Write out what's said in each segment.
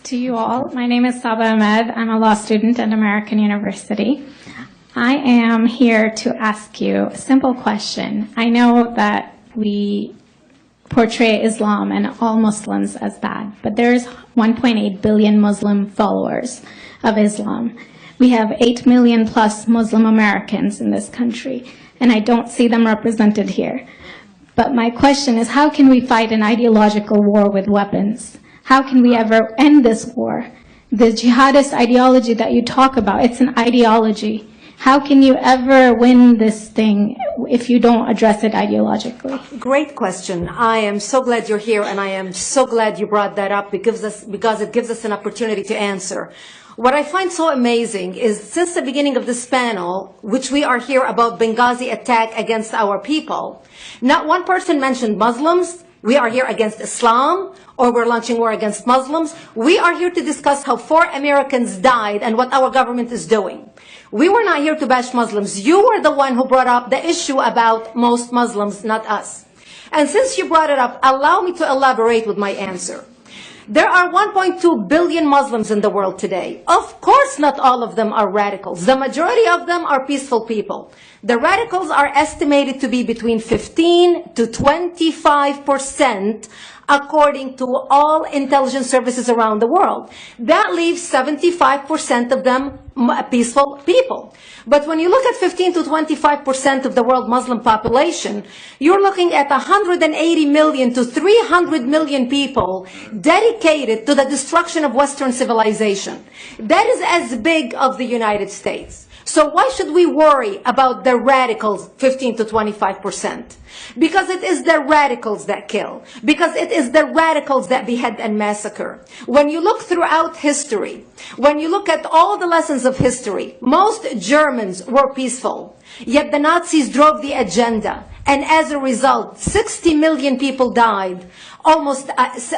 to you all. My name is Saba Ahmed. I'm a law student at American University. I am here to ask you a simple question. I know that we portray Islam and all Muslims as bad, but there's 1.8 billion Muslim followers of Islam. We have 8 million plus Muslim Americans in this country, and I don't see them represented here. But my question is, how can we fight an ideological war with weapons? How can we ever end this war? The jihadist ideology that you talk about, it's an ideology. How can you ever win this thing if you don't address it ideologically? Great question. I am so glad you're here, and I am so glad you brought that up because it gives us an opportunity to answer. What I find so amazing is since the beginning of this panel, which we are here about Benghazi attack against our people, not one person mentioned Muslims. We are here against Islam, or we're launching war against Muslims. We are here to discuss how 4 Americans died and what our government is doing. We were not here to bash Muslims. You were the one who brought up the issue about most Muslims, not us. And since you brought it up, allow me to elaborate with my answer. There are 1.2 billion Muslims in the world today. Of course, not all of them are radicals. The majority of them are peaceful people. The radicals are estimated to be between 15 to 25%, according to all intelligence services around the world. That leaves 75% of them peaceful people. But when you look at 15 to 25% of the world Muslim population, you're looking at 180 million to 300 million people dedicated to the destruction of Western civilization. That is as big as the United States. So why should we worry about the radicals, 15 to 25%? Because it is the radicals that kill. Because it is the radicals that behead and massacre. When you look throughout history, when you look at all the lessons of history, most Germans were peaceful. Yet the Nazis drove the agenda. And as a result, 60 million people died. Almost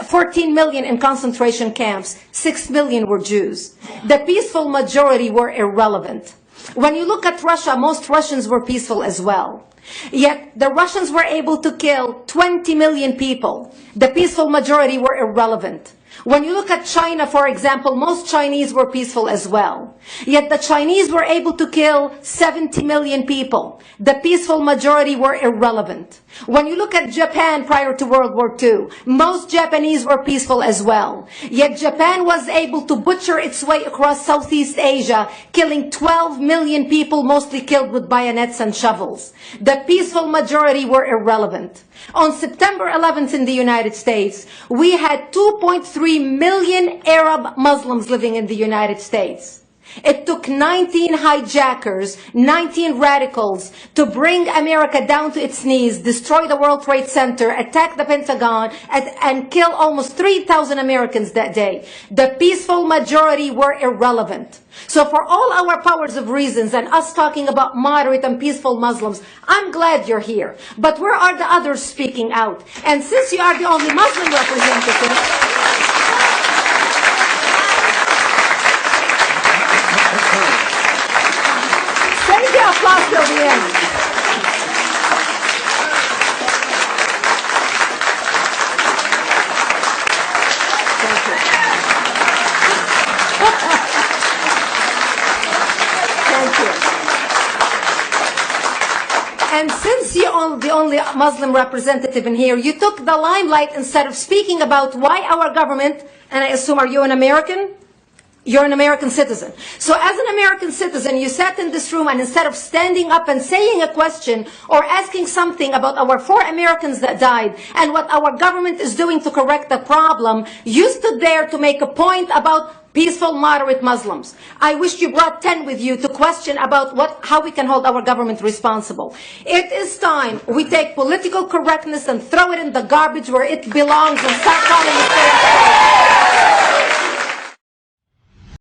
14 million in concentration camps. 6 million were Jews. The peaceful majority were irrelevant. When you look at Russia, most Russians were peaceful as well. Yet the Russians were able to kill 20 million people. The peaceful majority were irrelevant. When you look at China, for example, most Chinese were peaceful as well. Yet the Chinese were able to kill 70 million people. The peaceful majority were irrelevant. When you look at Japan prior to World War II, most Japanese were peaceful as well. Yet Japan was able to butcher its way across Southeast Asia, killing 12 million people, mostly killed with bayonets and shovels. The peaceful majority were irrelevant. On September 11th in the United States, we had 2.3 million Arab Muslims living in the United States. It took 19 hijackers, 19 radicals to bring America down to its knees, destroy the World Trade Center, attack the Pentagon, and kill almost 3,000 Americans that day. The peaceful majority were irrelevant. So for all our powers of reasons and us talking about moderate and peaceful Muslims, I'm glad you're here. But where are the others speaking out? And since you are the only Muslim representative, save the applause till the end. Thank you. Thank you. And since you're the only Muslim representative in here, you took the limelight instead of speaking about why our government, and I assume, are you an American? You're an American citizen. So as an American citizen, you sat in this room, and instead of standing up and saying a question or asking something about our 4 Americans that died and what our government is doing to correct the problem, you stood there to make a point about peaceful, moderate Muslims. I wish you brought 10 with you to question about how we can hold our government responsible. It is time we take political correctness and throw it in the garbage where it belongs and start calling it fair.